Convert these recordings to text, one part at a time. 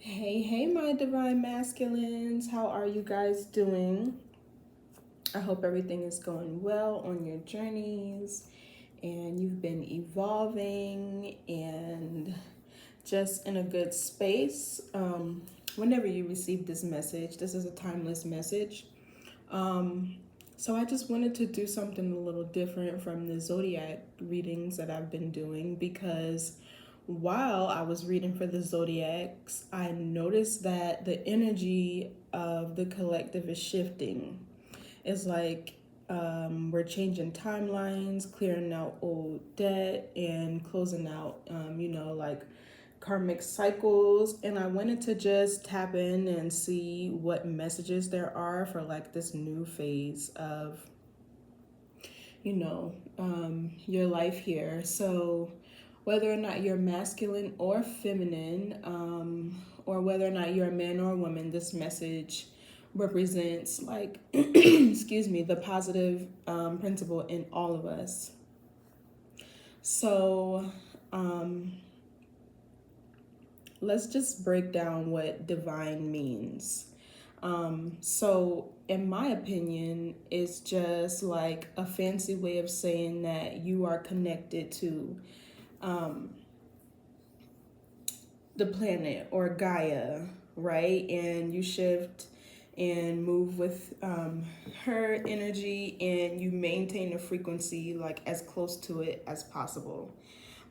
Hey, my divine masculines. How are you guys doing? I hope everything is going well on your journeys and you've been evolving and just in a good space. Whenever you receive this message, this is a timeless message. Um, so I just wanted to do something a little different from the zodiac readings that I've been doing because while I was reading for the zodiacs, I noticed that the energy of the collective is shifting. It's like we're changing timelines, clearing out old debt, and closing out, like karmic cycles. And I wanted to just tap in and see what messages there are for like this new phase of, your life here. So, whether or not you're masculine or feminine, or whether or not you're a man or a woman, this message represents like excuse me, the positive principle in all of us. So let's just break down what divine means. So in my opinion, it's just like a fancy way of saying that you are connected to um, the planet or Gaia, right? And you shift and move with her energy and you maintain a frequency like as close to it as possible.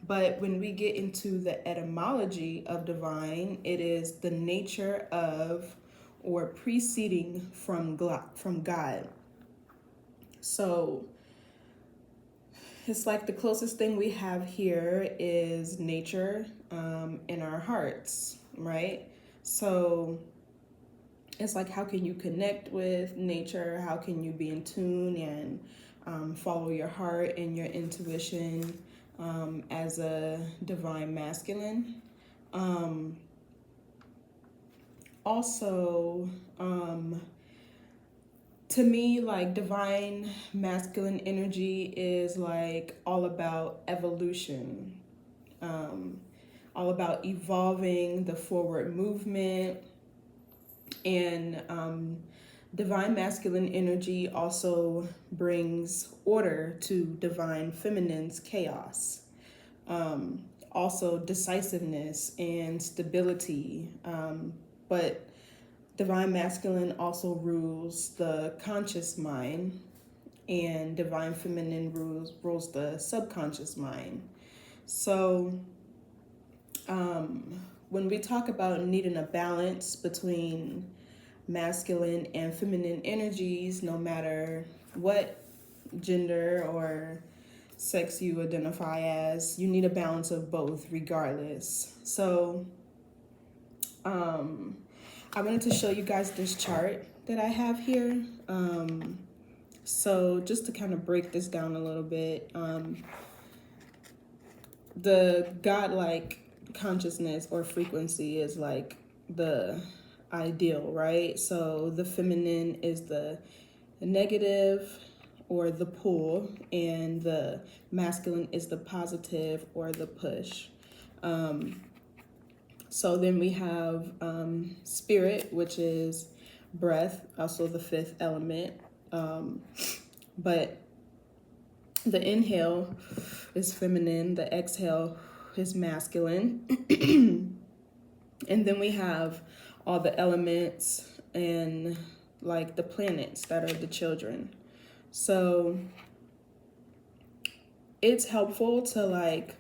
But when we get into the etymology of divine, it is the nature of or preceding from God. So it's like the closest thing we have here is nature in our hearts, right? So it's like, how can you connect with nature? How can you be in tune and follow your heart and your intuition as a divine masculine? Um, also, to me, like divine masculine energy is like all about evolution, um, all about evolving the forward movement. And divine masculine energy also brings order to divine feminine's chaos. Also, decisiveness and stability. But divine masculine also rules the conscious mind, and divine feminine rules the subconscious mind. So, when we talk about needing a balance between masculine and feminine energies, no matter what gender or sex you identify as, you need a balance of both regardless. So, I wanted to show you guys this chart that I have here. So just to kind of break this down a little bit, the godlike consciousness or frequency is like the ideal, right? So the feminine is the negative or the pull, and the masculine is the positive or the push. So then we have spirit, which is breath, also the fifth element. But the inhale is feminine, the exhale is masculine. And then we have all the elements and like the planets that are the children. So it's helpful to like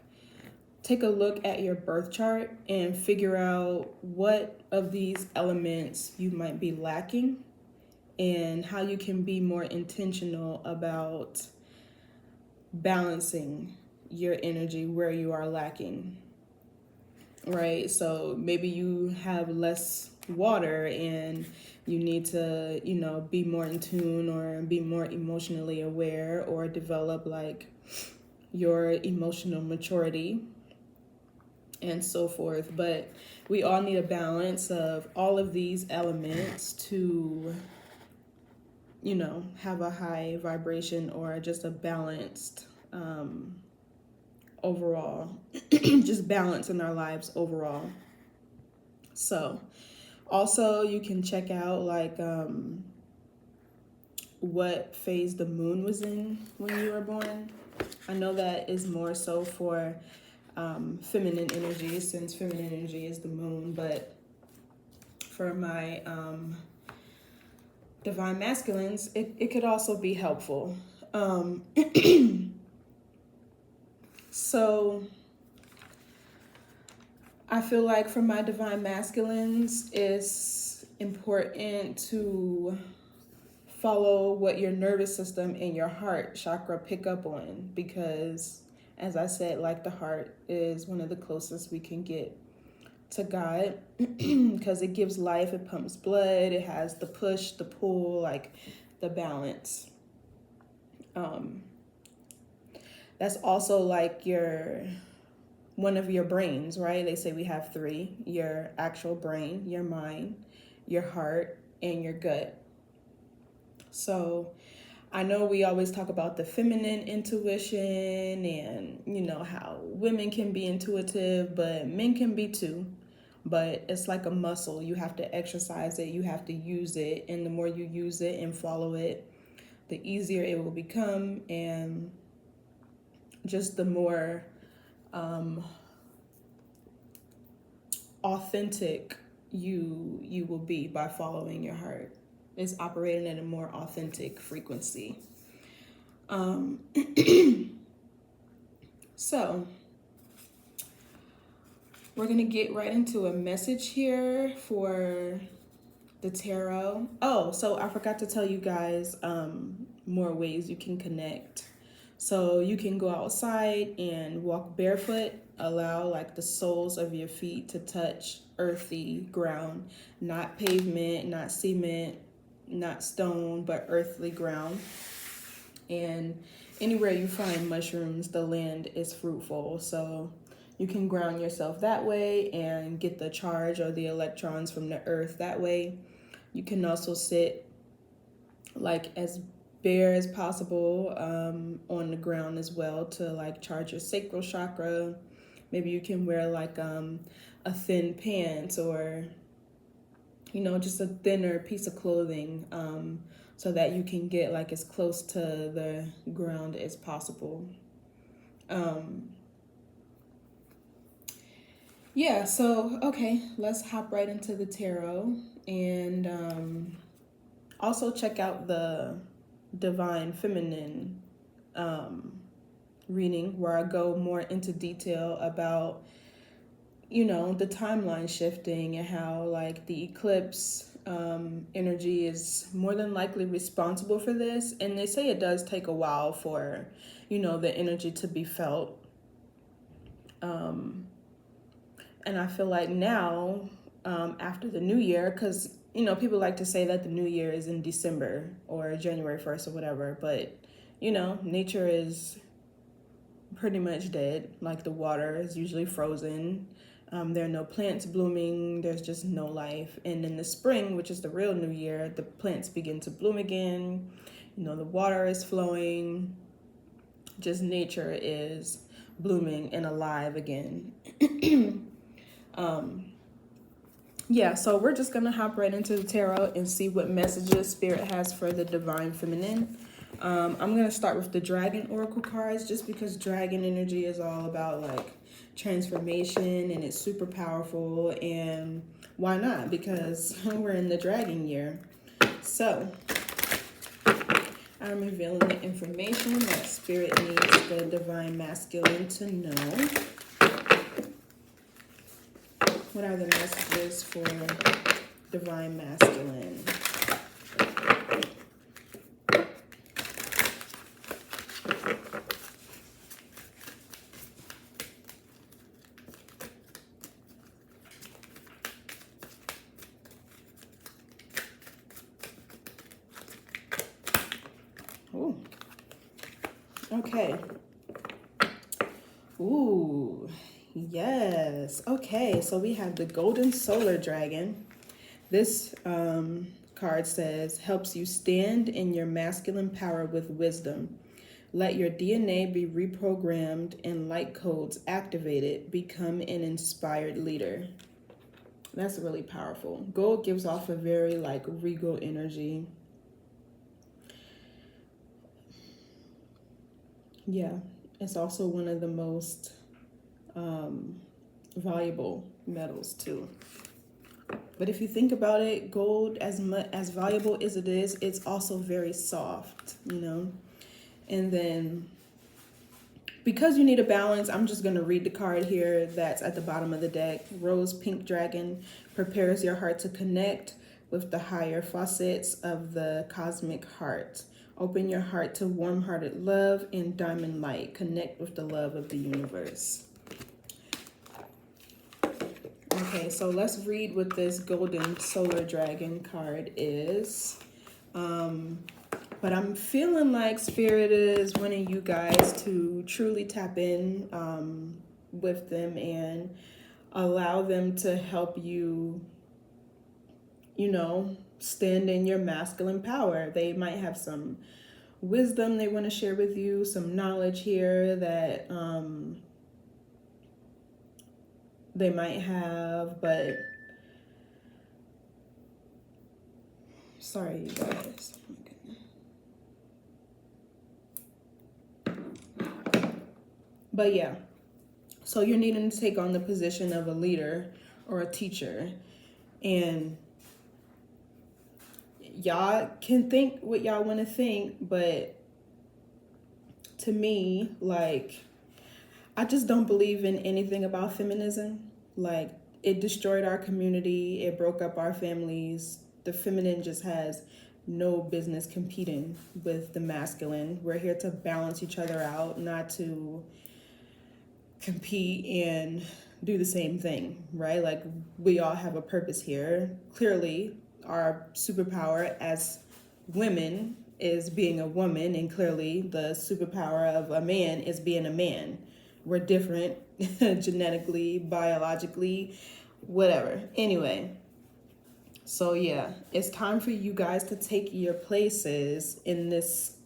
take a look at your birth chart and figure out what of these elements you might be lacking and how you can be more intentional about balancing your energy where you are lacking, right? So maybe you have less water and you need to, be more in tune or be more emotionally aware or develop like your emotional maturity and so forth. But we all need a balance of all of these elements to, have a high vibration or just a balanced overall, just balance in our lives overall. So also you can check out like what phase the moon was in when you were born. I know that is more so for feminine energy, since feminine energy is the moon, but for my divine masculines, it could also be helpful. So I feel like for my divine masculines, it's important to follow what your nervous system and your heart chakra pick up on, because as I said, like the heart is one of the closest we can get to God because it gives life, it pumps blood, it has the push, the pull, like the balance. That's also like one of your brains, right? They say we have three: your actual brain, your mind, your heart, and your gut. So I know we always talk about the feminine intuition and, how women can be intuitive, but men can be too. But it's like a muscle. You have to exercise it, you have to use it. And the more you use it and follow it, the easier it will become. And just the more authentic you will be by following your heart. It's operating at a more authentic frequency. So we're gonna get right into a message here for the tarot. Oh, so I forgot to tell you guys more ways you can connect. So you can go outside and walk barefoot. Allow like the soles of your feet to touch earthy ground, not pavement, not cement, not stone, but earthly ground. And anywhere you find mushrooms, the land is fruitful. So you can ground yourself that way and get the charge or the electrons from the earth that way. You can also sit like as bare as possible on the ground as well to like charge your sacral chakra. Maybe you can wear like a thin pants or just a thinner piece of clothing so that you can get like as close to the ground as possible. Yeah, so okay, let's hop right into the tarot and also check out the divine feminine reading where I go more into detail about the timeline shifting and how like the eclipse energy is more than likely responsible for this. And they say it does take a while for the energy to be felt. And I feel like now after the new year, because people like to say that the new year is in December or January 1st or whatever, but nature is pretty much dead. Like the water is usually frozen. There are no plants blooming. There's just no life. And in the spring, which is the real new year, the plants begin to bloom again. The water is flowing. Just nature is blooming and alive again. Yeah, so we're just going to hop right into the tarot and see what messages Spirit has for the divine feminine. I'm going to start with the Dragon Oracle cards just because dragon energy is all about like transformation and it's super powerful, and why not? Because we're in the dragon year. So I'm revealing the information that Spirit needs the divine masculine to know. What are the messages for divine masculine? Ooh. Okay. Ooh. Yes. Okay, so we have the Golden Solar Dragon. This card says, helps you stand in your masculine power with wisdom. Let your DNA be reprogrammed and light codes activated. Become an inspired leader. That's really powerful. Gold gives off a very like regal energy. Yeah, it's also one of the most valuable metals too. But if you think about it, gold, as much as valuable as it is, it's also very soft, you know. And then because you need a balance, I'm just going to read the card here that's at the bottom of the deck. Rose Pink Dragon prepares your heart to connect with the higher facets of the cosmic heart. Open your heart to warm-hearted love and diamond light. Connect with the love of the universe. Okay, so let's read what this golden solar dragon card is. But I'm feeling like Spirit is wanting you guys to truly tap in with them and allow them to help you, you know, stand in your masculine power. They might have some wisdom they want to share with you, some knowledge here that they might have, but sorry, you guys. But yeah, so you're needing to take on the position of a leader or a teacher, and y'all can think what y'all want to think, but to me, like, I just don't believe in anything about feminism. Like, it destroyed our community, it broke up our families. The feminine just has no business competing with the masculine. We're here to balance each other out, not to compete and do the same thing, right? Like, we all have a purpose here. Clearly, our superpower as women is being a woman, and clearly the superpower of a man is being a man. We're different genetically, biologically, whatever. Anyway, so yeah, it's time for you guys to take your places in this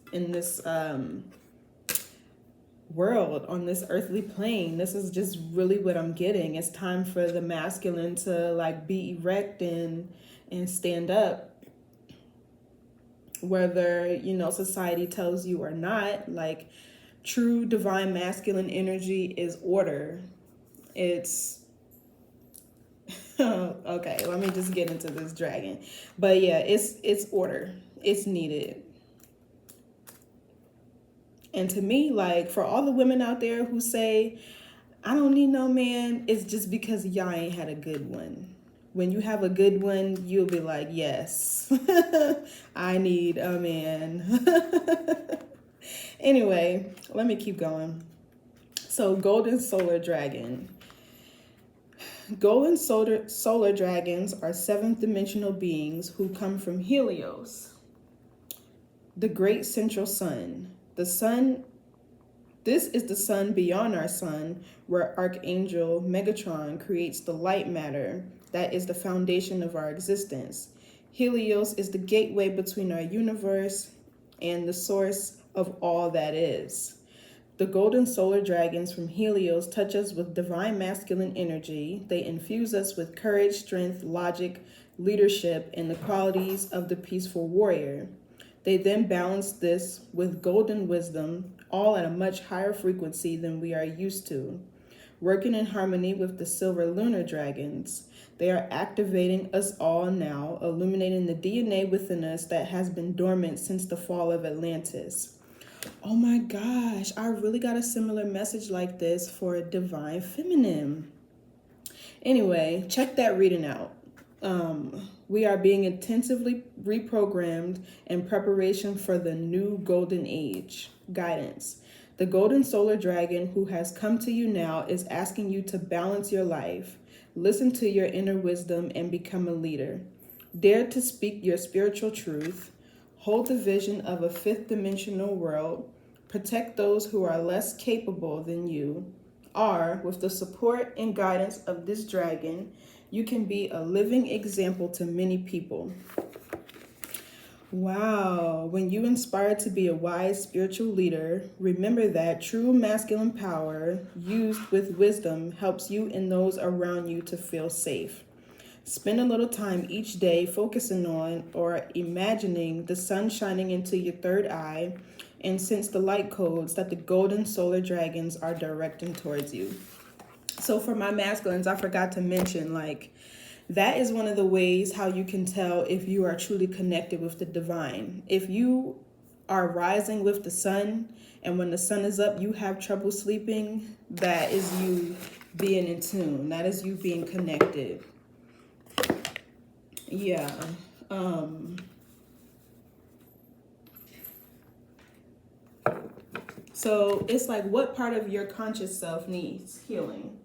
world, on this earthly plane. This is just really what I'm getting. It's time for the masculine to like be erect and stand up, whether, you know, society tells you or not. Like, true divine masculine energy is order. It's okay, let me just get into this dragon. But yeah, it's order. It's needed. And to me, like, for all the women out there who say, I don't need no man, it's just because y'all ain't had a good one. When you have a good one, you'll be like, yes, I need a man. Anyway, let me keep going. So, golden solar dragon. Golden solar dragons are seventh dimensional beings who come from Helios, the great central sun. The sun, this is the sun beyond our sun, where Archangel Megatron creates the light matter that is the foundation of our existence. Helios is the gateway between our universe and the source of all that is. The golden solar dragons from Helios touch us with divine masculine energy. They infuse us with courage, strength, logic, leadership, and the qualities of the peaceful warrior. They then balance this with golden wisdom, all at a much higher frequency than we are used to. Working in harmony with the silver lunar dragons, they are activating us all now, illuminating the DNA within us that has been dormant since the fall of Atlantis. Oh my gosh, I really got a similar message like this for divine feminine. Anyway, check that reading out. We are being intensively reprogrammed in preparation for the new golden age. Guidance. The golden solar dragon who has come to you now is asking you to balance your life. Listen to your inner wisdom and become a leader. Dare to speak your spiritual truth. Hold the vision of a fifth dimensional world. Protect those who are less capable than you are. With the support and guidance of this dragon, you can be a living example to many people. Wow. When you inspire to be a wise spiritual leader, remember that true masculine power used with wisdom helps you and those around you to feel safe. Spend a little time each day focusing on or imagining the sun shining into your third eye, and sense the light codes that the golden solar dragons are directing towards you. So for my masculines, I forgot to mention, like, that is one of the ways how you can tell if you are truly connected with the divine. If you are rising with the sun, and when the sun is up, you have trouble sleeping, that is you being in tune. That is you being connected. Yeah. So it's like, what part of your conscious self needs healing?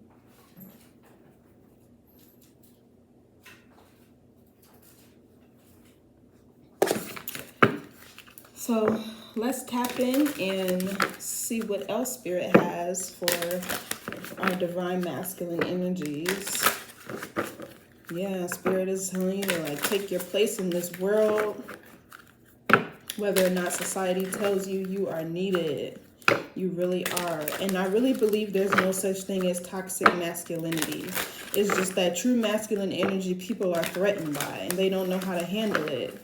So let's tap in and see what else Spirit has for our divine masculine energies. Yeah, Spirit is telling you to, like, take your place in this world. Whether or not society tells you you are needed, you really are. And I really believe there's no such thing as toxic masculinity. It's just that true masculine energy people are threatened by, and they don't know how to handle it.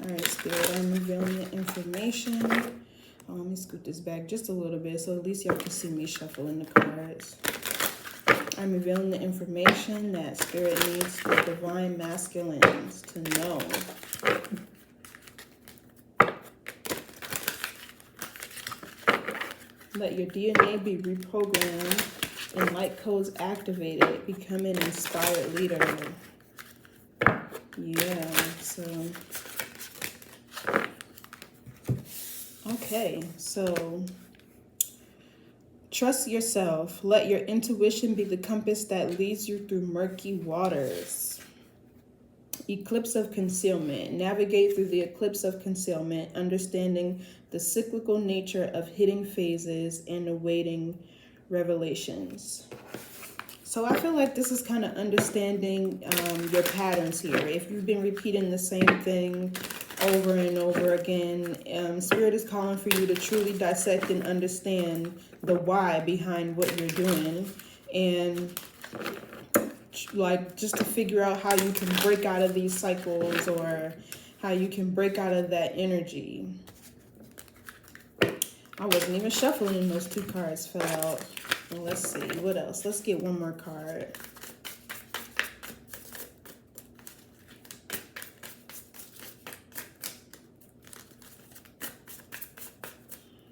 Alright, Spirit, I'm revealing the information. Let me scoot this back just a little bit so at least y'all can see me shuffling the cards. I'm revealing the information that Spirit needs the divine masculines to know. Let your DNA be reprogrammed and light codes activated. Become an inspired leader. Yeah, so... Okay, so trust yourself. Let your intuition be the compass that leads you through murky waters. Eclipse of concealment. Navigate through the eclipse of concealment, understanding the cyclical nature of hidden phases and awaiting revelations. So I feel like this is kind of understanding your patterns here. If you've been repeating the same thing over and over again, Spirit is calling for you to truly dissect and understand the why behind what you're doing, and like just to figure out how you can break out of these cycles, or how you can break out of that energy. I wasn't even shuffling and those two cards fell out. Well, let's see, what else? Let's get one more card.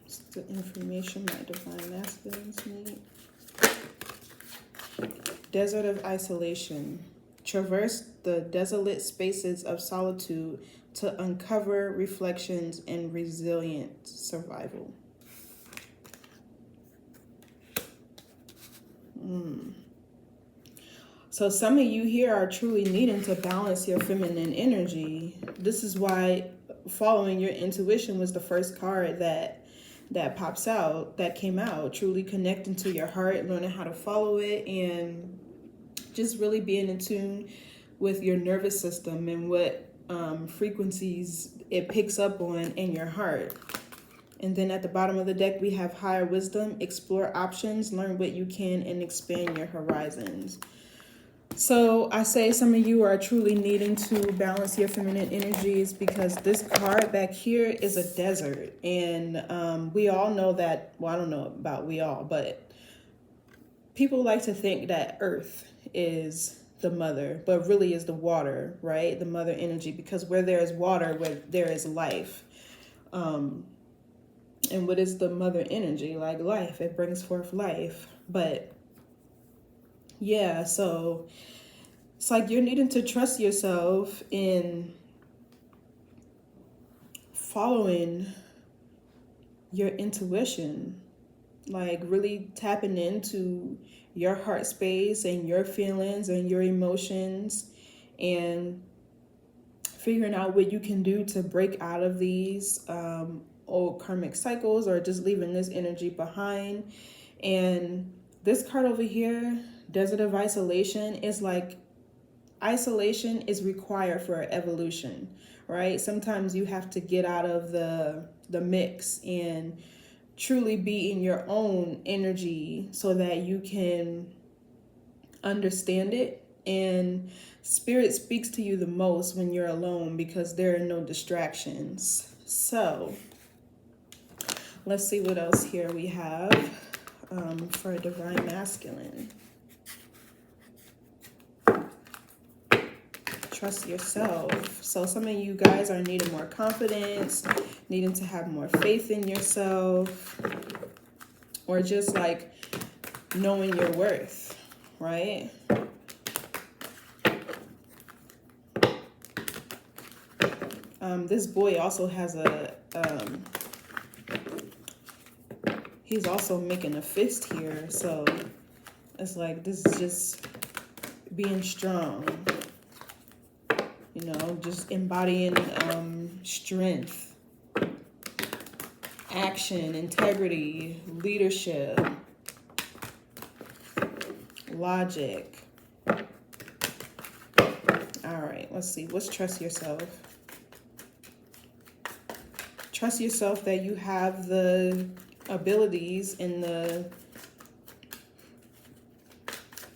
It's the information my divine masculines need. Desert of isolation. Traverse the desolate spaces of solitude to uncover reflections and resilient survival. So some of you here are truly needing to balance your feminine energy. This is why following your intuition was the first card that pops out, that came out. Truly connecting to your heart, learning how to follow it, and just really being in tune with your nervous system and what frequencies it picks up on in your heart. And then at the bottom of the deck, we have higher wisdom, explore options, learn what you can, and expand your horizons. So I say some of you are truly needing to balance your feminine energies, because this card back here is a desert. And we all know that, well, I don't know about we all, but people like to think that Earth is the mother, but really is the water, right? The mother energy, because where there is water, where there is life. And what is the mother energy? Like life, it brings forth life. But yeah, so it's like you're needing to trust yourself in following your intuition, like really tapping into your heart space and your feelings and your emotions, and figuring out what you can do to break out of these old karmic cycles, or just leaving this energy behind. And this card over here, Desert of Isolation, is like isolation is required for evolution, right? Sometimes you have to get out of the mix and truly be in your own energy so that you can understand it. And spirit speaks to you the most when you're alone because there are no distractions. So let's see what else here we have for a divine masculine. Trust yourself. So some of you guys are needing more confidence, needing to have more faith in yourself, or just like knowing your worth, right? This boy also has he's also making a fist here. So it's like, this is just being strong, you know, just embodying strength, action, integrity, leadership, logic. All right, let's see. What's trust yourself? Trust yourself that you have the abilities and the,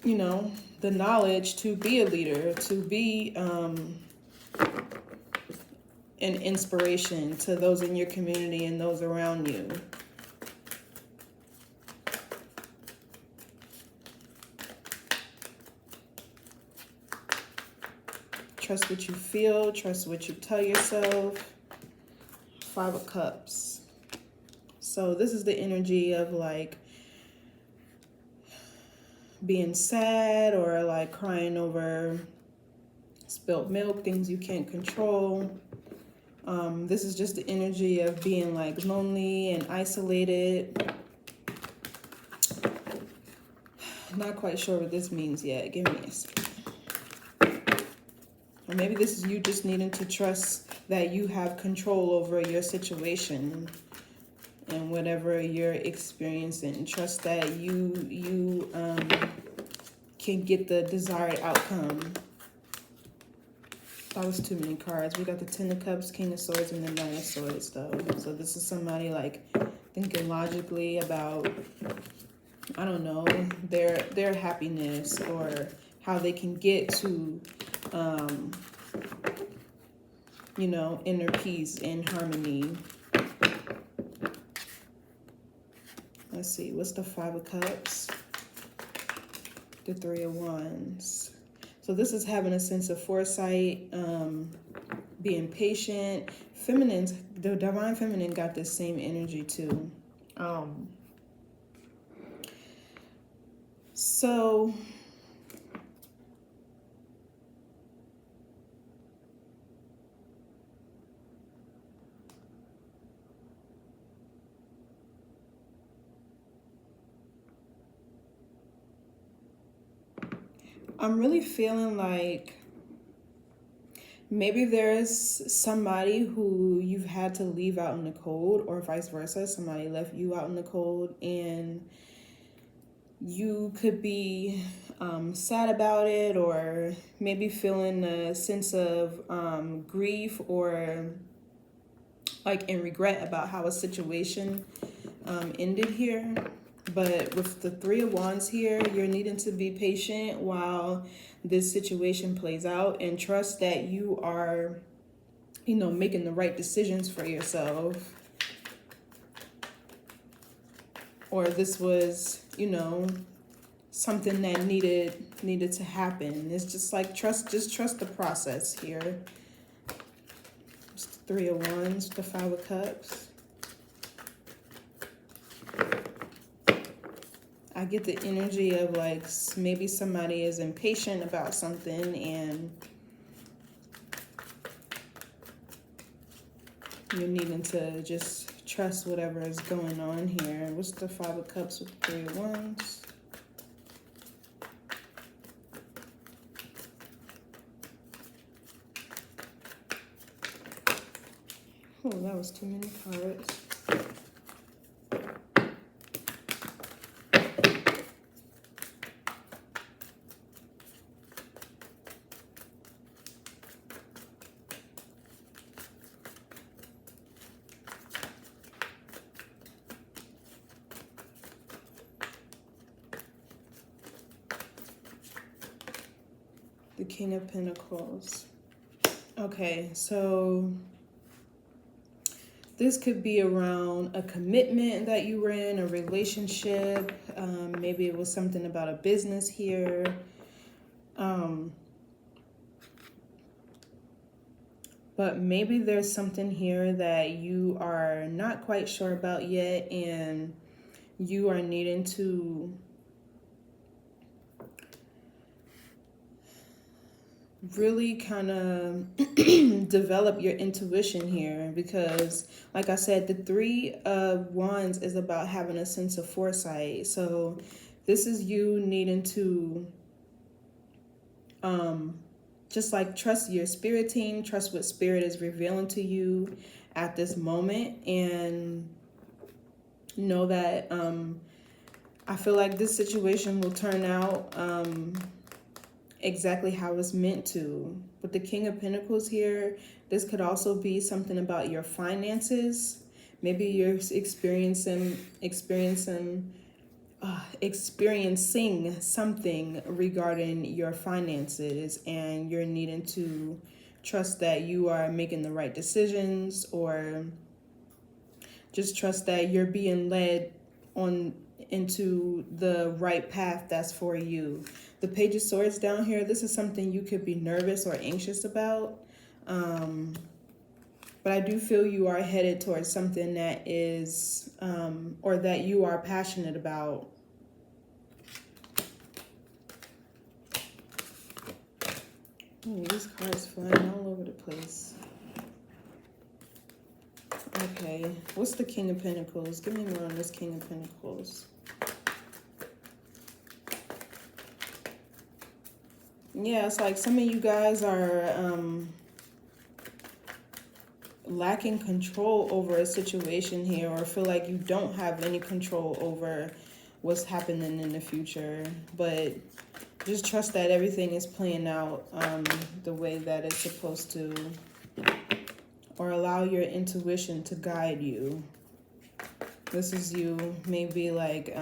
you know, the knowledge to be a leader, to be an inspiration to those in your community and those around you. Trust what you feel, trust what you tell yourself. 5 of Cups. So this is the energy of like being sad or like crying over spilled milk, things you can't control. This is just the energy of being like lonely and isolated. Not quite sure what this means yet. Give me a second. Or maybe this is you just needing to trust that you have control over your situation and whatever you're experiencing. Trust that you can get the desired outcome. That was too many cards. We got the 10 of Cups, King of Swords, and the 9 of Swords, though. So this is somebody like thinking logically about, I don't know, their happiness or how they can get to, you know, inner peace and harmony. Let's see, what's the 5 of Cups? The 3 of Wands. So this is having a sense of foresight, being patient. Feminine, the divine feminine got this same energy too. So I'm really feeling like maybe there's somebody who you've had to leave out in the cold, or vice versa. Somebody left you out in the cold and you could be sad about it, or maybe feeling a sense of grief or like in regret about how a situation ended here. But with the 3 of Wands here, you're needing to be patient while this situation plays out and trust that you are, you know, making the right decisions for yourself. Or this was, you know, something that needed to happen. It's just like just trust the process here. It's the 3 of Wands, the 5 of Cups. I get the energy of like maybe somebody is impatient about something and you're needing to just trust whatever is going on here. What's the 5 of Cups with the 3 of Wands? Oh, that was too many cards. The King of Pentacles. Okay, so this could be around a commitment that you were in, a relationship. Maybe it was something about a business here. But maybe there's something here that you are not quite sure about yet, and you are needing to really kind of develop your intuition here, because like I said, the Three of Wands is about having a sense of foresight. So this is you needing to just like trust your spirit team, trust what spirit is revealing to you at this moment, and know that I feel like this situation will turn out exactly how it's meant to. With the King of Pentacles here, this could also be something about your finances. Maybe you're experiencing something regarding your finances, and you're needing to trust that you are making the right decisions, or just trust that you're being led on into the right path that's for you. The Page of Swords down here, this is something you could be nervous or anxious about. But I do feel you are headed towards something that is, or that you are passionate about. Oh, these cards flying all over the place. Okay, what's the King of Pentacles? Give me more on this King of Pentacles. Yeah, it's like some of you guys are lacking control over a situation here, or feel like you don't have any control over what's happening in the future. But just trust that everything is playing out the way that it's supposed to, or allow your intuition to guide you. This is you maybe like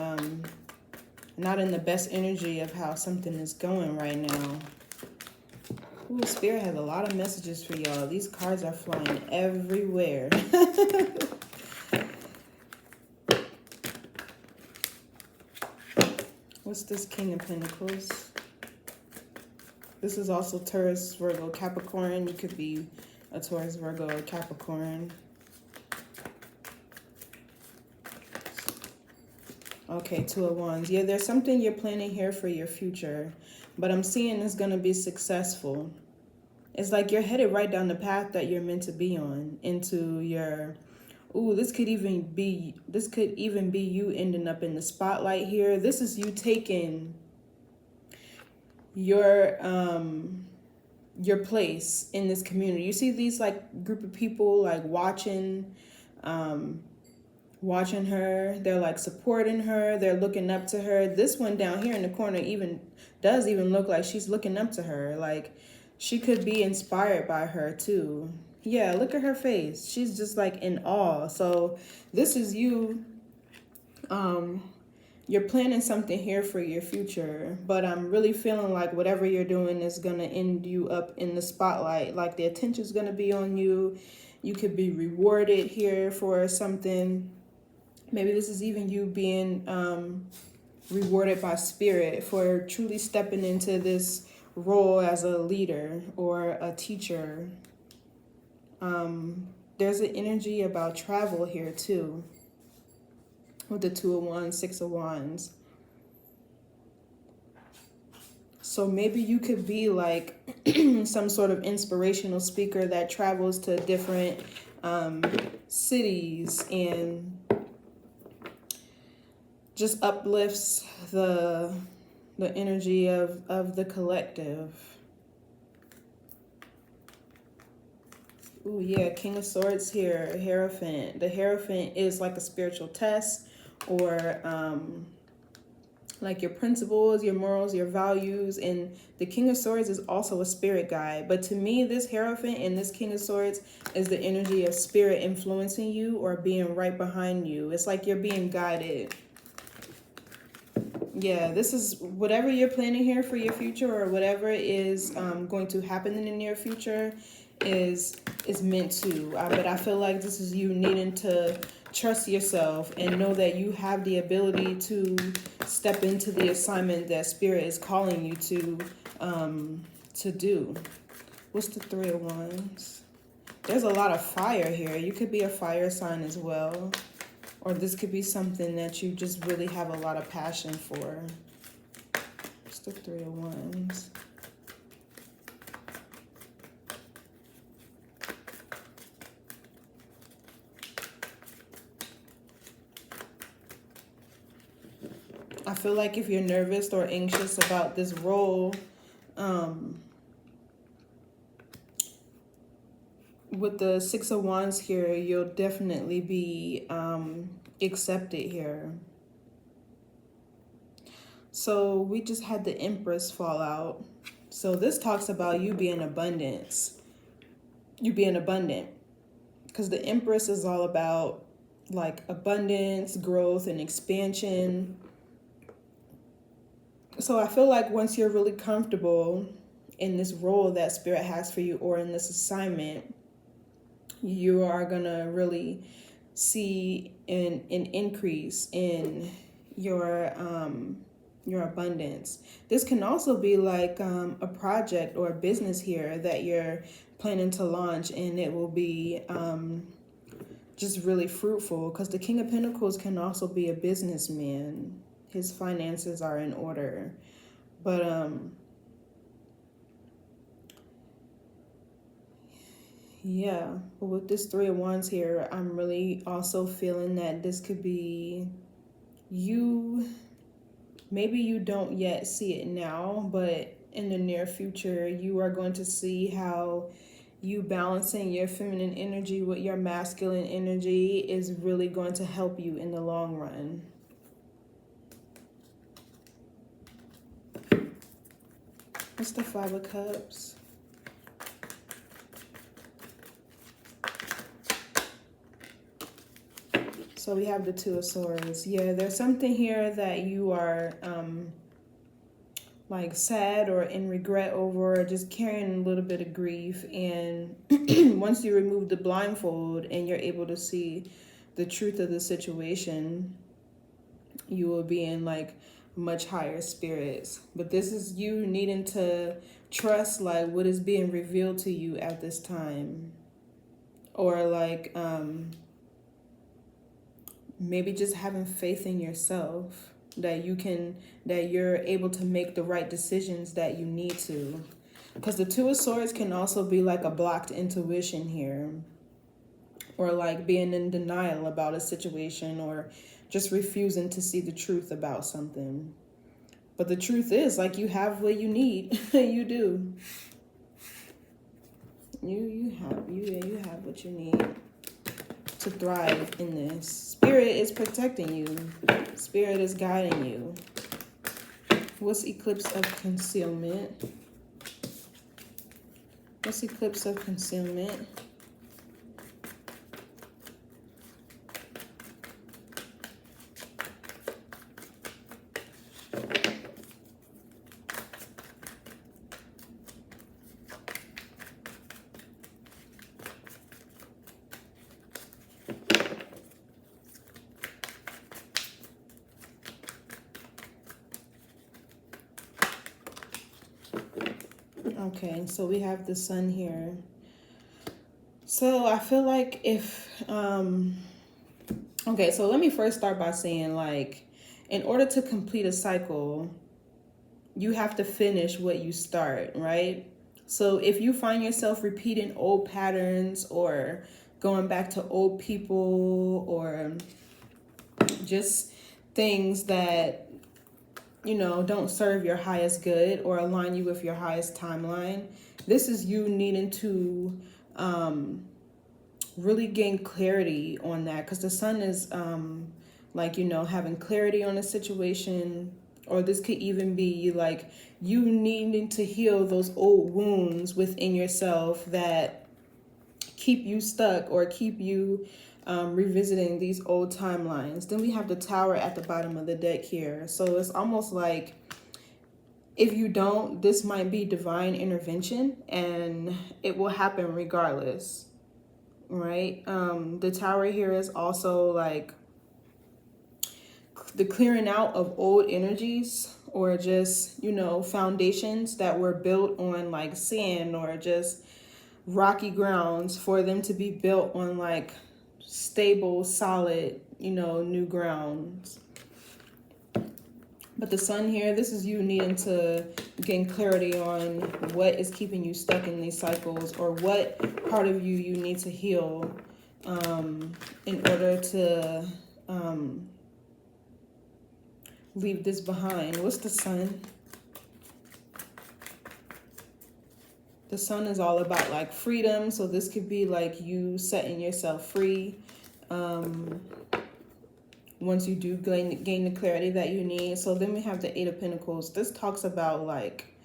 not in the best energy of how something is going right now. Ooh, Spirit has a lot of messages for y'all. These cards are flying everywhere. What's this King of Pentacles? This is also Taurus, Virgo, Capricorn. You could be a Taurus, Virgo, or Capricorn. Okay, Two of Wands. Yeah, there's something you're planning here for your future, but I'm seeing it's going to be successful. It's like you're headed right down the path that you're meant to be on, into your... Ooh, this could even be you ending up in the spotlight here. This is you taking your place in this community. You see these like group of people like watching her. They're like supporting her. They're looking up to her. This one down here in the corner does look like she's looking up to her. Like she could be inspired by her too. Yeah, look at her face. She's just like in awe. So this is you. You're planning something here for your future, but I'm really feeling like whatever you're doing is going to end you up in the spotlight. Like the attention's going to be on you. You could be rewarded here for something. Maybe this is even you being rewarded by spirit for truly stepping into this role as a leader or a teacher. There's an energy about travel here too, with the Two of Wands, Six of Wands. So maybe you could be like some sort of inspirational speaker that travels to different cities and just uplifts the energy of the collective. Ooh, yeah, King of Swords here, Hierophant. The Hierophant is like a spiritual test, or like your principles, your morals, your values. And the King of Swords is also a spirit guide. But to me, this Hierophant and this King of Swords is the energy of spirit influencing you or being right behind you. It's like you're being guided. Yeah, this is whatever you're planning here for your future, or whatever is going to happen in the near future is meant to. But I feel like this is you needing to trust yourself and know that you have the ability to step into the assignment that Spirit is calling you to do. What's the Three of Wands? There's a lot of fire here. You could be a fire sign as well. Or this could be something that you just really have a lot of passion for. It's the Three of Wands. I feel like if you're nervous or anxious about this role, with the Six of Wands here, you'll definitely be accepted here. So we just had the Empress fall out. So this talks about you being abundance. You being abundant. Because the Empress is all about like abundance, growth, and expansion. So I feel like once you're really comfortable in this role that Spirit has for you, or in this assignment, you are gonna really see an increase in your abundance. This can also be like a project or a business here that you're planning to launch, and it will be just really fruitful, because the King of Pentacles can also be a businessman. His finances are in order. But yeah, but with this Three of Wands here, I'm really also feeling that this could be you. Maybe you don't yet see it now, but in the near future, you are going to see how you balancing your feminine energy with your masculine energy is really going to help you in the long run. What's the Five of Cups? So we have the Two of Swords. Yeah, there's something here that you are like sad or in regret over, just carrying a little bit of grief. And once you remove the blindfold and you're able to see the truth of the situation, you will be in like much higher spirits. But this is you needing to trust like what is being revealed to you at this time, or like maybe just having faith in yourself that you're able to make the right decisions that you need to. Because the Two of Swords can also be like a blocked intuition here, or like being in denial about a situation, or just refusing to see the truth about something. But the truth is, like, you have what you need. You do. You have what you need to thrive in this. Spirit is protecting you. Spirit is guiding you. What's Eclipse of Concealment? What's Eclipse of Concealment? Okay, so we have the Sun here. So I feel like if, okay, so let me first start by saying, like, in order to complete a cycle, you have to finish what you start, right? So if you find yourself repeating old patterns, or going back to old people, or just things that, you know, don't serve your highest good or align you with your highest timeline, this is you needing to really gain clarity on that. Because the Sun is like, you know, having clarity on a situation. Or this could even be like you needing to heal those old wounds within yourself that keep you stuck or keep you revisiting these old timelines. Then we have the Tower at the bottom of the deck here. So it's almost like if you don't, this might be divine intervention and it will happen regardless, right? The Tower here is also like the clearing out of old energies or just, you know, foundations that were built on like sand or just rocky grounds for them to be built on like stable, solid, you know, new grounds. But the Sun here, this is you needing to gain clarity on what is keeping you stuck in these cycles or what part of you need to heal in order to leave this behind. What's the Sun? The Sun is all about like freedom. So this could be like you setting yourself free. Once you do gain the clarity that you need. So then we have the Eight of Pentacles. This talks about like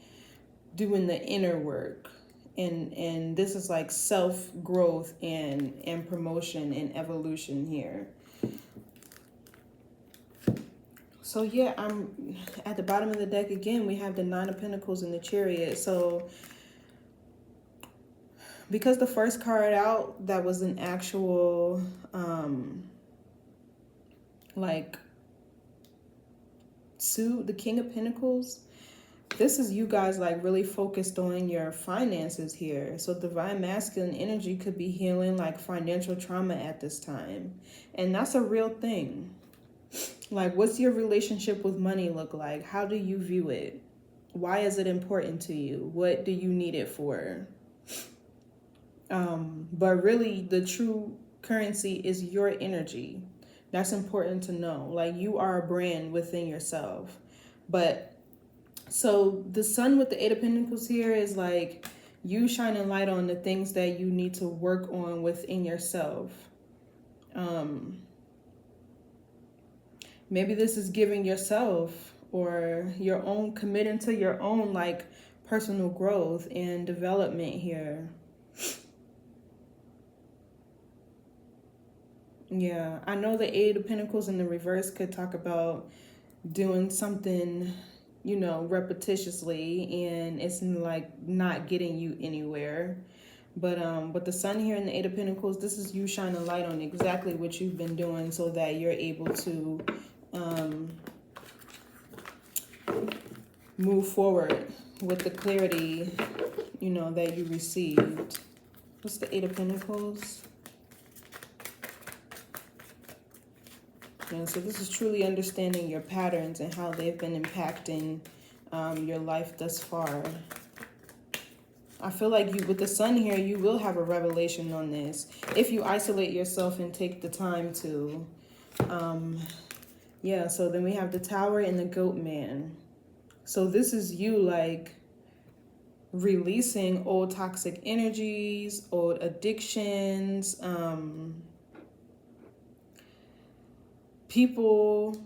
doing the inner work. And this is like self-growth and promotion and evolution here. So yeah, I'm at the bottom of the deck again. We have the Nine of Pentacles and the Chariot. So because the first card out, that was an actual like suit, the King of Pentacles. This is you guys like really focused on your finances here. So divine masculine energy could be healing like financial trauma at this time. And that's a real thing. Like, what's your relationship with money look like? How do you view it? Why is it important to you? What do you need it for? But really the true currency is your energy. That's important to know. Like, you are a brand within yourself. But so the Sun with the Eight of Pentacles here is like you shining light on the things that you need to work on within yourself. Maybe this is giving yourself or your own, committing to your own like personal growth and development here. Yeah, I know the Eight of Pentacles in the reverse could talk about doing something, you know, repetitiously, and it's like not getting you anywhere. But with the Sun here in the Eight of Pentacles, this is you shining light on exactly what you've been doing so that you're able to move forward with the clarity, you know, that you received. What's the Eight of Pentacles? Yeah, so this is truly understanding your patterns and how they've been impacting your life thus far. I feel like you, with the Sun here, you will have a revelation on this if you isolate yourself and take the time to. Yeah, so then we have the Tower and the Goat Man. So this is you like releasing old toxic energies, old addictions, people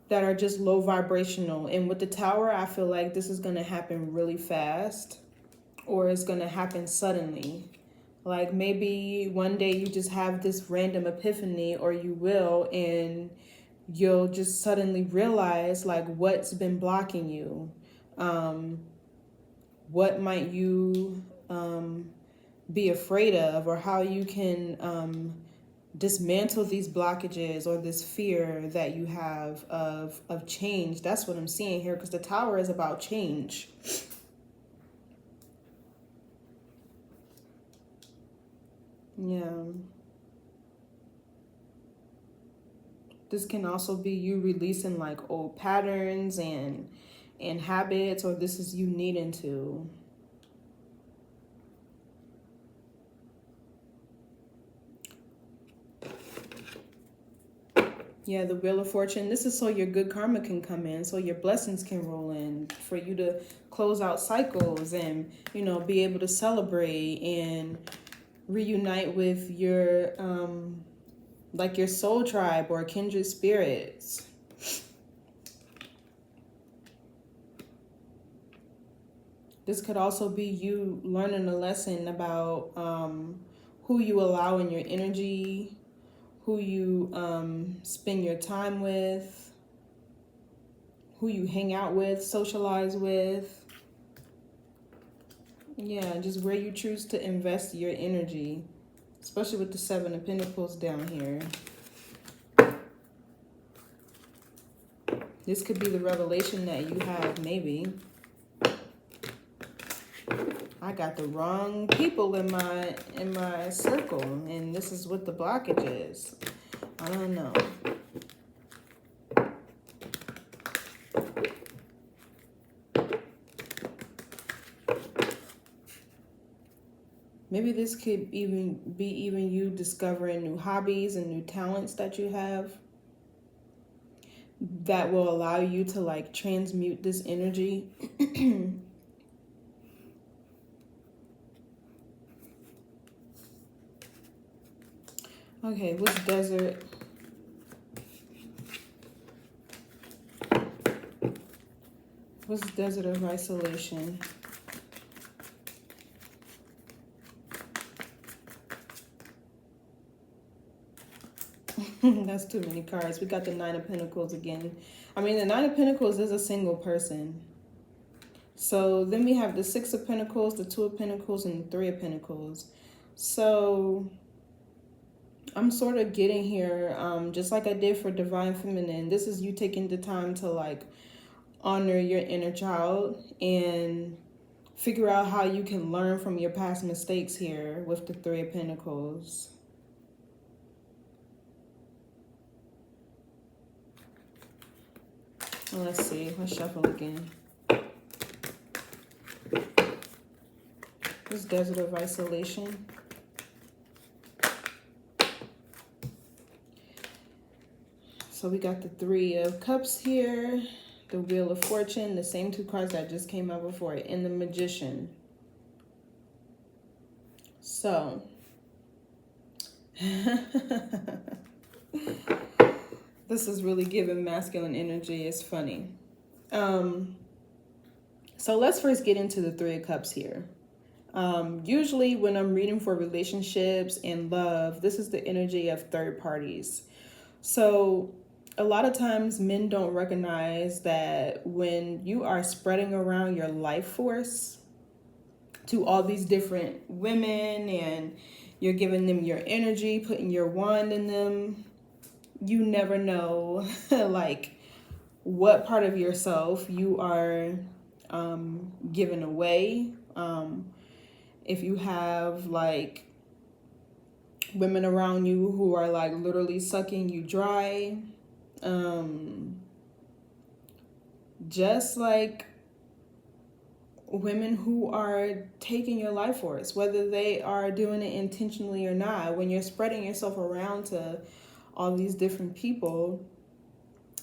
that are just low vibrational. And with the Tower, I feel like this is going to happen really fast, or it's going to happen suddenly. Like maybe one day you just have this random epiphany, or you will, and you'll just suddenly realize like what's been blocking you. What might you be afraid of, or how you can dismantle these blockages or this fear that you have of change. That's what I'm seeing here, because the Tower is about change. Yeah. This can also be you releasing like old patterns and habits, or this is you needing to. Yeah, the Wheel of Fortune. This is so your good karma can come in, so your blessings can roll in, for you to close out cycles and, you know, be able to celebrate and reunite with your, like your soul tribe or kindred spirits. This could also be you learning a lesson about who you allow in your energy, who you spend your time with, who you hang out with, socialize with. Yeah, just where you choose to invest your energy, especially with the Seven of Pentacles down here. This could be the revelation that you have, maybe. I got the wrong people in my circle, and this is what the blockage is. I don't know. Maybe this could even be you discovering new hobbies and new talents that you have that will allow you to like transmute this energy. Okay, what's desert? What's desert of isolation? That's too many cards. We got the Nine of Pentacles again. I mean, the Nine of Pentacles is a single person. So then we have the Six of Pentacles, the Two of Pentacles, and the Three of Pentacles. So I'm sort of getting here, just like I did for Divine Feminine. This is you taking the time to like honor your inner child and figure out how you can learn from your past mistakes here with the Three of Pentacles. Let's see. Let's shuffle again. This desert of isolation. So we got the Three of Cups here, the Wheel of Fortune, the same two cards that just came out before it, and the Magician. So this is really giving masculine energy. It's funny. So let's first get into the Three of Cups here. Usually when I'm reading for relationships and love, this is the energy of third parties. So a lot of times men don't recognize that when you are spreading around your life force to all these different women and you're giving them your energy, putting your wand in them, you never know like what part of yourself you are giving away. If you have like women around you who are like literally sucking you dry, just like women who are taking your life force, whether they are doing it intentionally or not, when you're spreading yourself around to all these different people,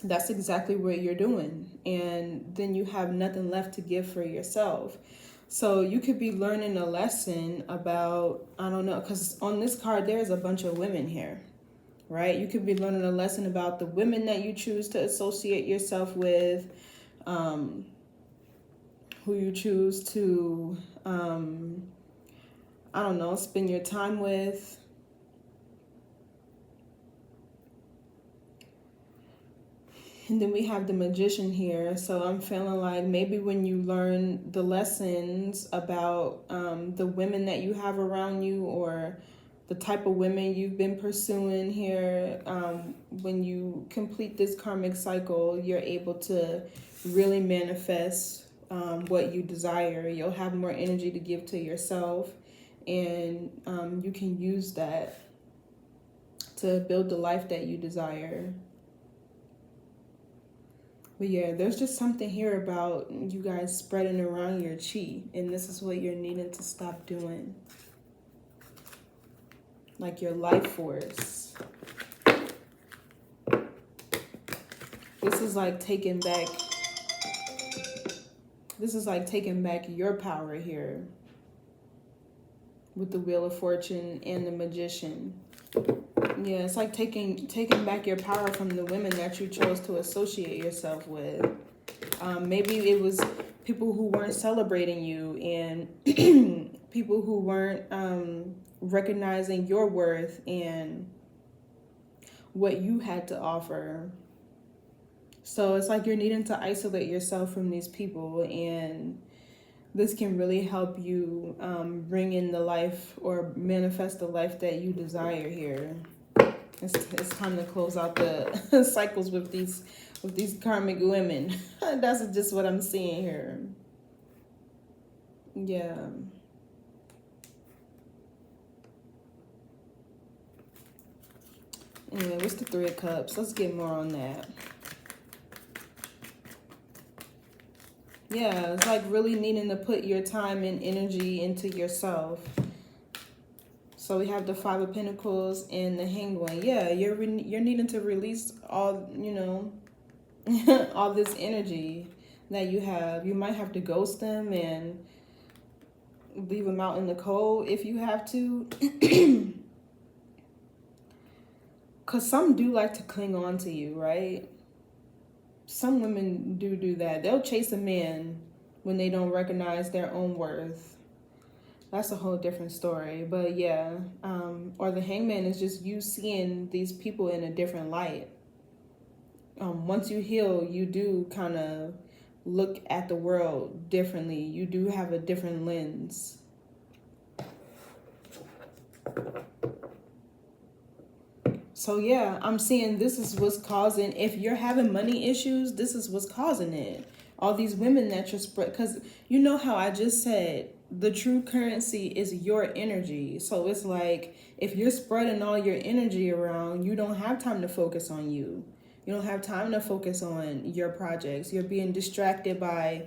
that's exactly what you're doing. And then you have nothing left to give for yourself. So you could be learning a lesson about, I don't know, because on this card, there's a bunch of women here, right? You could be learning a lesson about the women that you choose to associate yourself with, who you choose to, I don't know, spend your time with. And then we have the Magician here. So I'm feeling like maybe when you learn the lessons about the women that you have around you, or the type of women you've been pursuing here, when you complete this karmic cycle, you're able to really manifest what you desire. You'll have more energy to give to yourself, and you can use that to build the life that you desire. But yeah, there's just something here about you guys spreading around your chi, and this is what you're needing to stop doing. Like your life force. This is like taking back your power here with the Wheel of Fortune and the Magician. Yeah, it's like taking back your power from the women that you chose to associate yourself with. Maybe it was people who weren't celebrating you, and people who weren't recognizing your worth and what you had to offer. So it's like you're needing to isolate yourself from these people, and this can really help you bring in the life or manifest the life that you desire here. It's time to close out the cycles with these karmic women. That's just what I'm seeing here. Yeah. Anyway, what's the Three of Cups? Let's get more on that. Yeah, it's like really needing to put your time and energy into yourself. So we have the Five of Pentacles and the Hanged One. Yeah, you're needing to release all, all this energy that you have. You might have to ghost them and leave them out in the cold if you have to. Because some do like to cling on to you, right? Some women do that. They'll chase a man when they don't recognize their own worth. That's a whole different story. But yeah, or the Hangman is just you seeing these people in a different light. Once you heal, you do kind of look at the world differently. You do have a different lens. So yeah, I'm seeing this is what's causing, if you're having money issues, this is what's causing it. All these women that you're spread, because you know how I just said, the true currency is your energy. So it's like, if you're spreading all your energy around, you don't have time to focus on you. You don't have time to focus on your projects. You're being distracted by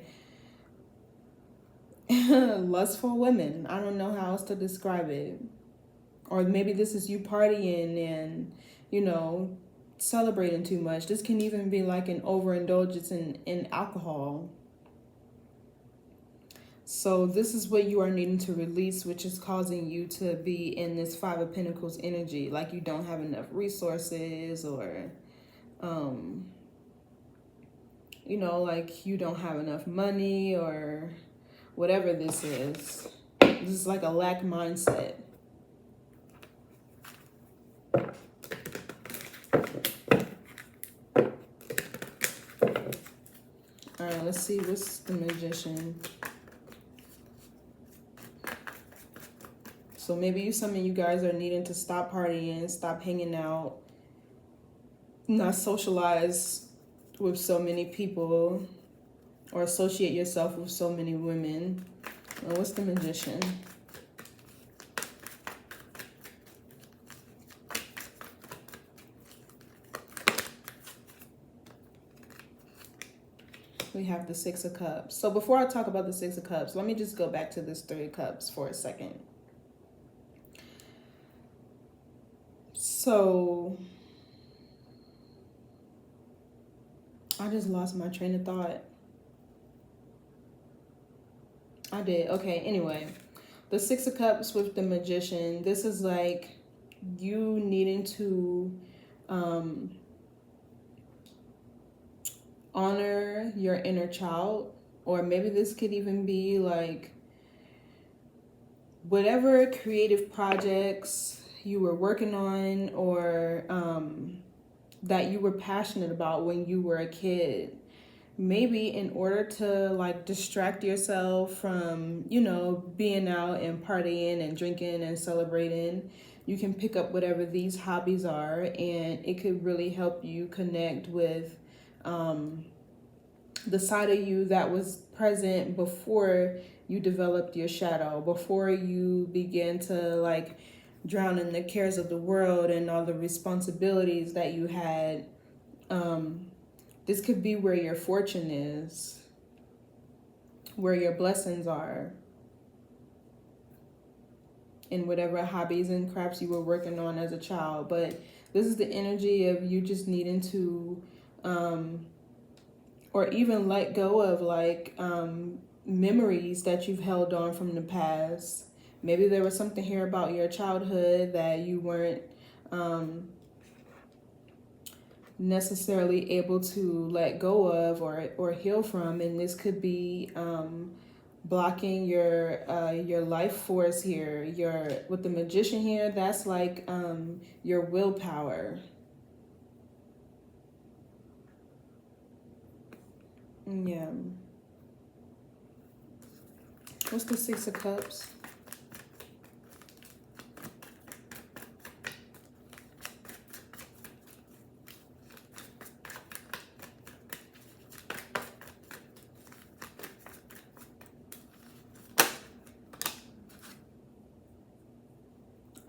lustful women. I don't know how else to describe it. Or maybe this is you partying and, celebrating too much. This can even be like an overindulgence in alcohol. So this is what you are needing to release, which is causing you to be in this Five of Pentacles energy. Like you don't have enough resources, or, like you don't have enough money, or whatever this is. This is like a lack mindset. All right, let's see. What's the Magician? So maybe some of you guys are needing to stop partying, stop hanging out, not socialize with so many people, or associate yourself with so many women. And what's the Magician? We have the Six of Cups. So before I talk about the Six of Cups, let me just go back to this Three of Cups for a second. So I just lost my train of thought. I did. Okay, anyway. The Six of Cups with the Magician. This is like you needing to honor your inner child. Or maybe this could even be like whatever creative projects you were working on, or that you were passionate about when you were a kid. Maybe in order to like distract yourself from, being out and partying and drinking and celebrating, you can pick up whatever these hobbies are, and it could really help you connect with the side of you that was present before you developed your shadow, before you began to like drown in the cares of the world and all the responsibilities that you had. This could be where your fortune is, where your blessings are, in whatever hobbies and crafts you were working on as a child. But this is the energy of you just needing to, or even let go of like memories that you've held on from the past. Maybe there was something here about your childhood that you weren't necessarily able to let go of or heal from, and this could be blocking your life force here. With the Magician here, that's like your willpower. Yeah. What's the Six of Cups?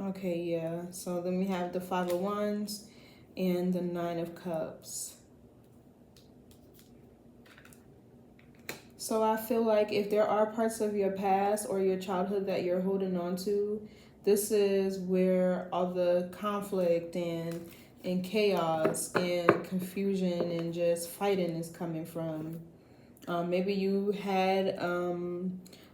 Okay, yeah. So then we have the Five of Wands and the Nine of Cups. So I feel like if there are parts of your past or your childhood that you're holding on to, this is where all the conflict and chaos and confusion and just fighting is coming from. Maybe you had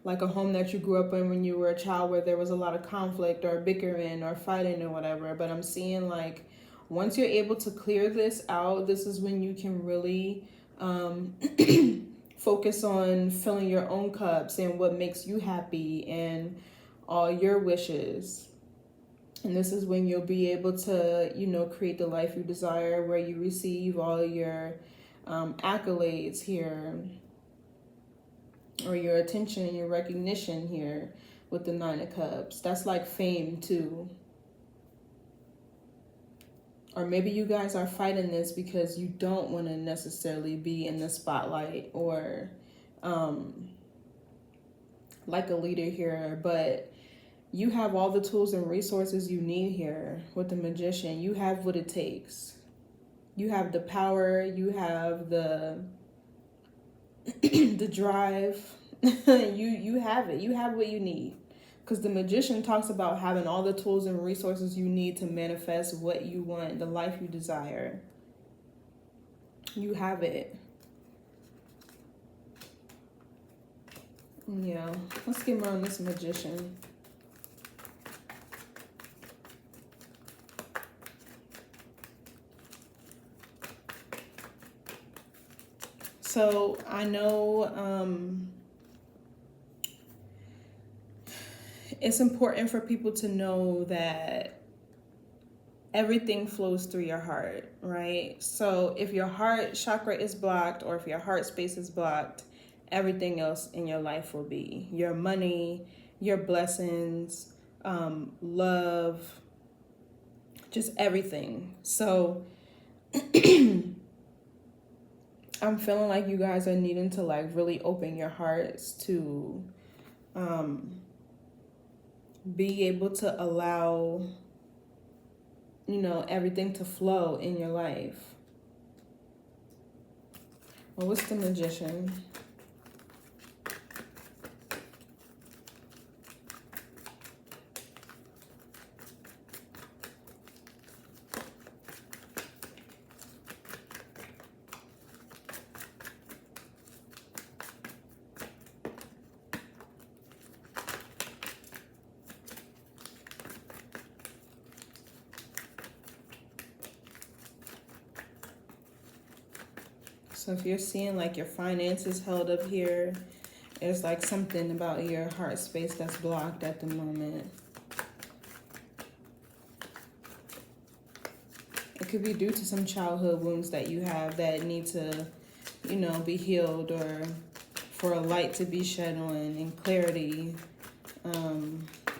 like a home that you grew up in when you were a child where there was a lot of conflict or bickering or fighting or whatever. But I'm seeing like once you're able to clear this out, this is when you can really focus on filling your own cups and what makes you happy and all your wishes. And this is when you'll be able to, create the life you desire, where you receive all your accolades here, or your attention and your recognition here with the Nine of Cups. That's like fame too. Or maybe you guys are fighting this because you don't want to necessarily be in the spotlight or like a leader here, but you have all the tools and resources you need here with the Magician. You have what it takes. You have the power, you have the the drive. you have it. You have what you need. Because the Magician talks about having all the tools and resources you need to manifest what you want, the life you desire. You have it. Yeah. Let's get more on this Magician. So I know it's important for people to know that everything flows through your heart, right? So if your heart chakra is blocked or if your heart space is blocked, everything else in your life will be. Your money, your blessings, love, just everything. So I'm feeling like you guys are needing to like really open your hearts to be able to allow, everything to flow in your life. Well, what's the Magician? So if you're seeing like your finances held up here, there's like something about your heart space that's blocked at the moment. It could be due to some childhood wounds that you have that need to, be healed, or for a light to be shed on and clarity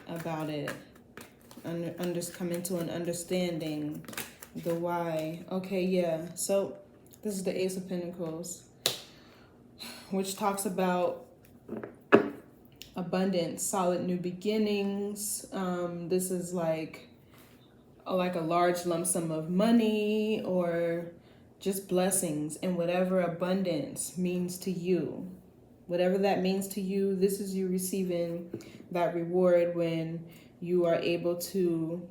about it. Coming to an understanding, the why. Okay, yeah. So this is the Ace of Pentacles, which talks about abundance, solid new beginnings. This is like a large lump sum of money or just blessings, and whatever abundance means to you. Whatever that means to you, this is you receiving that reward when you are able to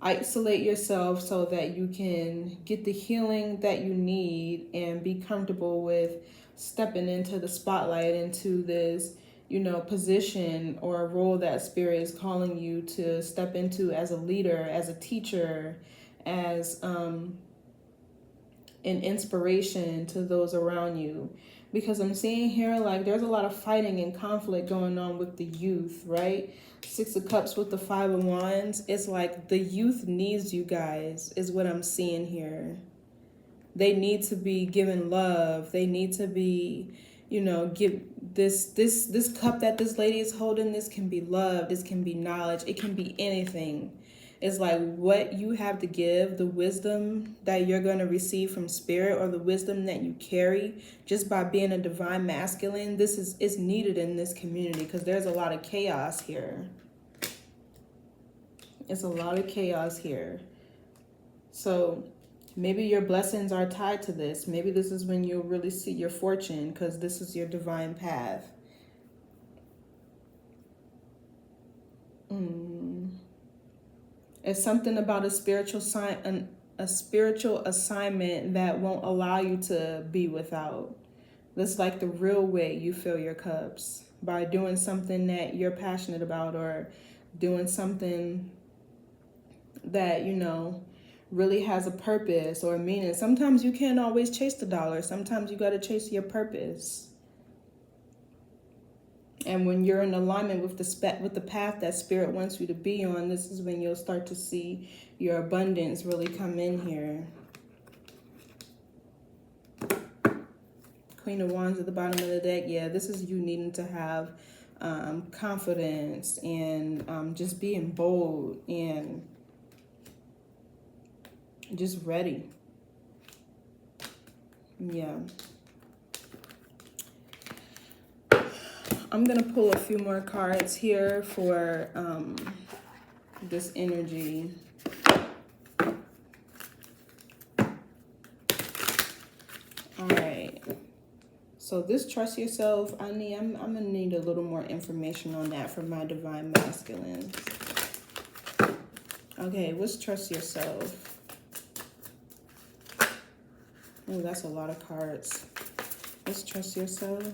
isolate yourself so that you can get the healing that you need and be comfortable with stepping into the spotlight, into this, position or role that Spirit is calling you to step into as a leader, as a teacher, as an inspiration to those around you. Because I'm seeing here, like, there's a lot of fighting and conflict going on with the youth, right? Six of Cups with the Five of Wands. It's like the youth needs you guys, is what I'm seeing here. They need to be given love. They need to be, you know, give this cup that this lady is holding. This can be love. This can be knowledge. It can be anything. It's like what you have to give, the wisdom that you're going to receive from spirit, or the wisdom that you carry just by being a divine masculine. This is needed in this community because there's a lot of chaos here. It's a lot of chaos here. So maybe your blessings are tied to this. Maybe this is when you'll really see your fortune, because this is your divine path. It's something about a spiritual assignment that won't allow you to be without. That's like the real way you fill your cups, by doing something that you're passionate about, or doing something that, you know, really has a purpose or a meaning. Sometimes you can't always chase the dollar. Sometimes you got to chase your purpose. And when you're in alignment with the path that spirit wants you to be on, this is when you'll start to see your abundance really come in here. Queen of Wands at the bottom of the deck. Yeah, this is you needing to have confidence and just being bold and just ready. Yeah. I'm going to pull a few more cards here for this energy. All right. So this trust yourself, I'm going to need a little more information on that for my divine masculines. Okay, what's trust yourself? Oh, that's a lot of cards. Let's trust yourself.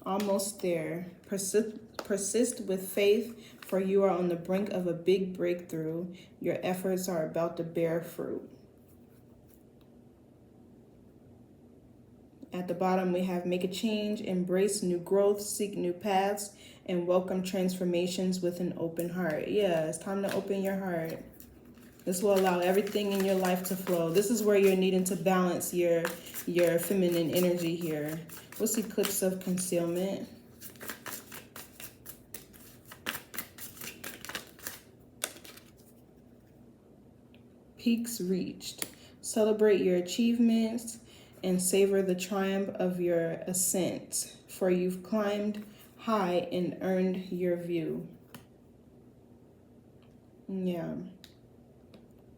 Almost there. Persist with faith, for you are on the brink of a big breakthrough. Your efforts are about to bear fruit. At the bottom, we have make a change, embrace new growth, seek new paths, and welcome transformations with an open heart. Yeah, it's time to open your heart. This will allow everything in your life to flow. This is where you're needing to balance your feminine energy here. What's eclipse of concealment? Peaks reached. Celebrate your achievements and savor the triumph of your ascent, for you've climbed high and earned your view. Yeah.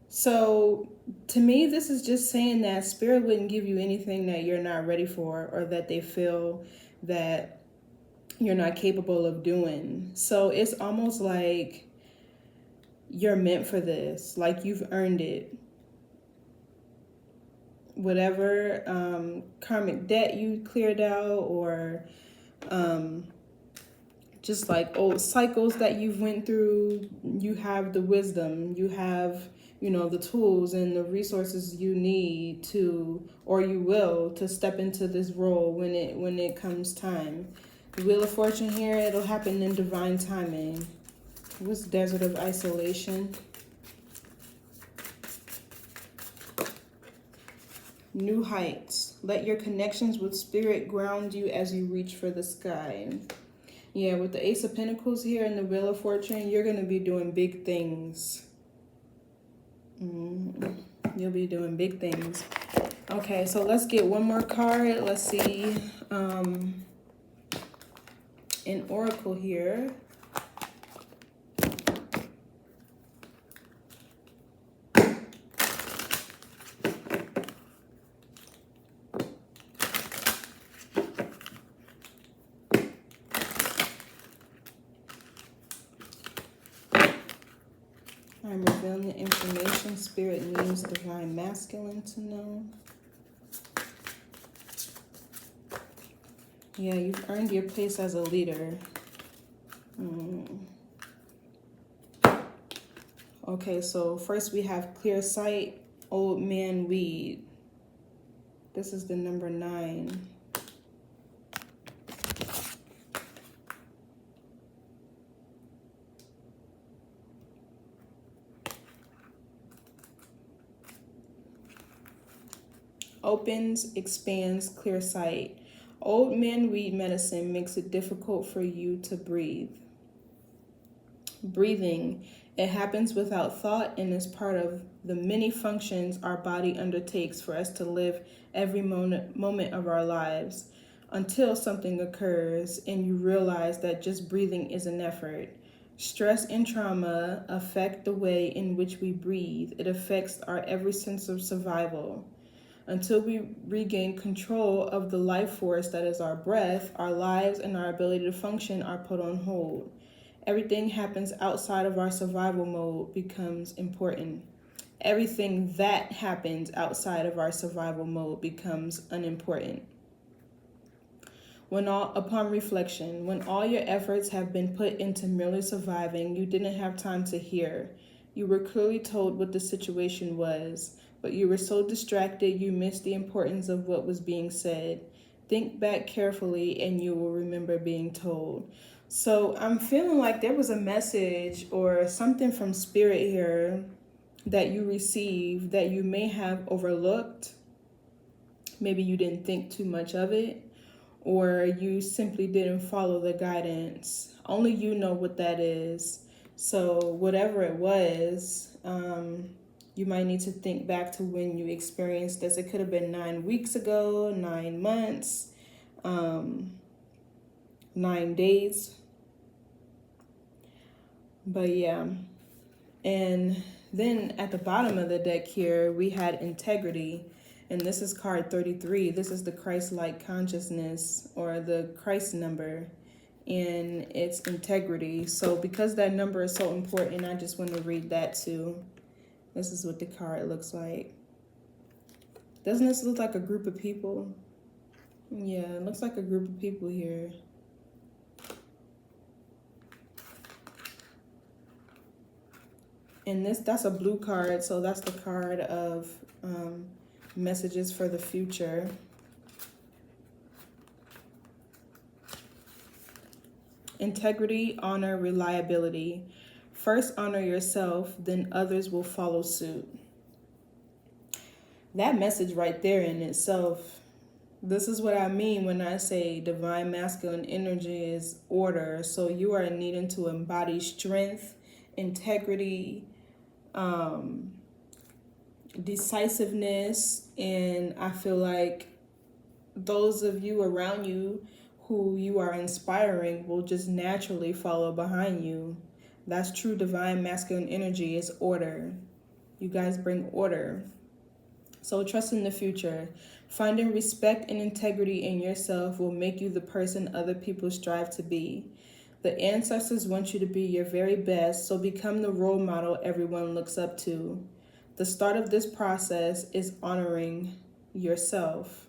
So to me, this is just saying that spirit wouldn't give you anything that you're not ready for, or that they feel that you're not capable of doing. So it's almost like you're meant for this, like you've earned it. Whatever karmic debt you cleared out, or just like old cycles that you've went through, you have the wisdom, you have, you know, the tools and the resources you need to, or you will, to step into this role when it comes time. The Wheel of Fortune here, it'll happen in divine timing. What's Desert of Isolation? New heights. Let your connections with spirit ground you as you reach for the sky. Yeah, with the Ace of Pentacles here and the Wheel of Fortune, you're going to be doing big things. You'll be doing big things. Okay, so let's get one more card. Let's see. An oracle here. I'm revealing the information Spirit needs Divine Masculine to know. Yeah, you've earned your place as a leader. Okay, so first we have clear sight, old man weed. This is the number 9. Opens, expands, clear sight. Old man weed medicine makes it difficult for you to breathe. Breathing, it happens without thought and is part of the many functions our body undertakes for us to live every moment of our lives, until something occurs and you realize that just breathing is an effort. Stress and trauma affect the way in which we breathe. It affects our every sense of survival. Until we regain control of the life force that is our breath, our lives and our ability to function are put on hold. Everything happens outside of our survival mode becomes important. Everything that happens outside of our survival mode becomes unimportant. Upon reflection, when all your efforts have been put into merely surviving, you didn't have time to hear. You were clearly told what the situation was, but you were so distracted you missed the importance of what was being said. Think back carefully and you will remember being told. So I'm feeling like there was a message or something from Spirit here that you received that you may have overlooked. Maybe you didn't think too much of it, or you simply didn't follow the guidance. Only you know what that is. So whatever it was, you might need to think back to when you experienced this. It could have been 9 weeks ago, 9 months, 9 days. But yeah. And then at the bottom of the deck here, we had integrity. And this is card 33. This is the Christ-like consciousness, or the Christ number. And it's integrity. So because that number is so important, I just want to read that too. This is what the card looks like. Doesn't this look like a group of people? Yeah, it looks like a group of people here. And that's a blue card, so that's the card of messages for the future. Integrity, honor, reliability. First honor yourself, then others will follow suit. That message right there in itself, this is what I mean when I say divine masculine energy is order. So you are needing to embody strength, integrity, decisiveness, and I feel like those of you around you who you are inspiring will just naturally follow behind you. That's true divine masculine energy, is order. You guys bring order. So trust in the future. Finding respect and integrity in yourself will make you the person other people strive to be. The ancestors want you to be your very best, so become the role model everyone looks up to. The start of this process is honoring yourself.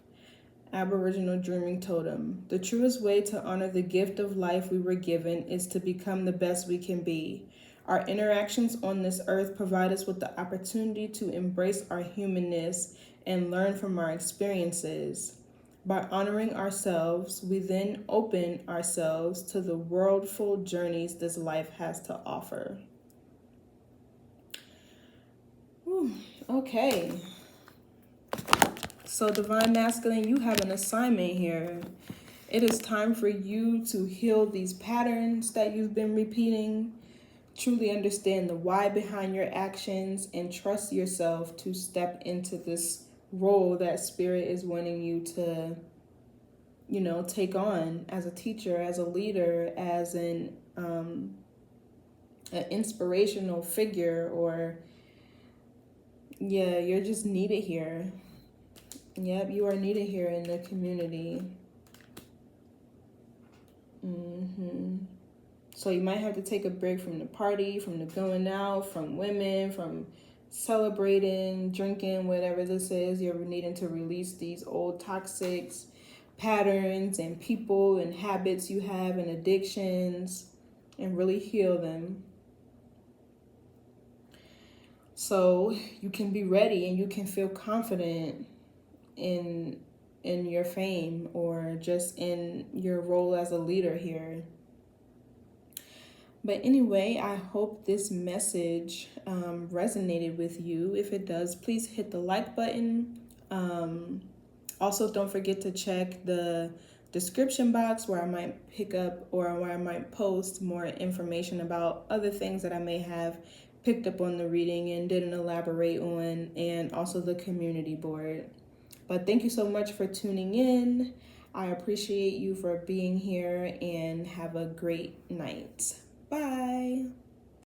Aboriginal Dreaming Totem. The truest way to honor the gift of life we were given is to become the best we can be. Our interactions on this earth provide us with the opportunity to embrace our humanness and learn from our experiences. By honoring ourselves, we then open ourselves to the worldful journeys this life has to offer. Whew, okay. So Divine Masculine, you have an assignment here. It is time for you to heal these patterns that you've been repeating, truly understand the why behind your actions, and trust yourself to step into this role that Spirit is wanting you to, take on as a teacher, as a leader, as an inspirational figure, or you're just needed here. Yep, you are needed here in the community. So you might have to take a break from the party, from the going out, from women, from celebrating, drinking, whatever this is. You're needing to release these old toxic patterns and people and habits you have and addictions and really heal them. So you can be ready and you can feel confident in your fame or just in your role as a leader here. But anyway, I hope this message resonated with you. If it does, please hit the like button. Also, don't forget to check the description box where I might pick up or where I might post more information about other things that I may have picked up on the reading and didn't elaborate on, and also the community board. But thank you so much for tuning in. I appreciate you for being here and have a great night. Bye.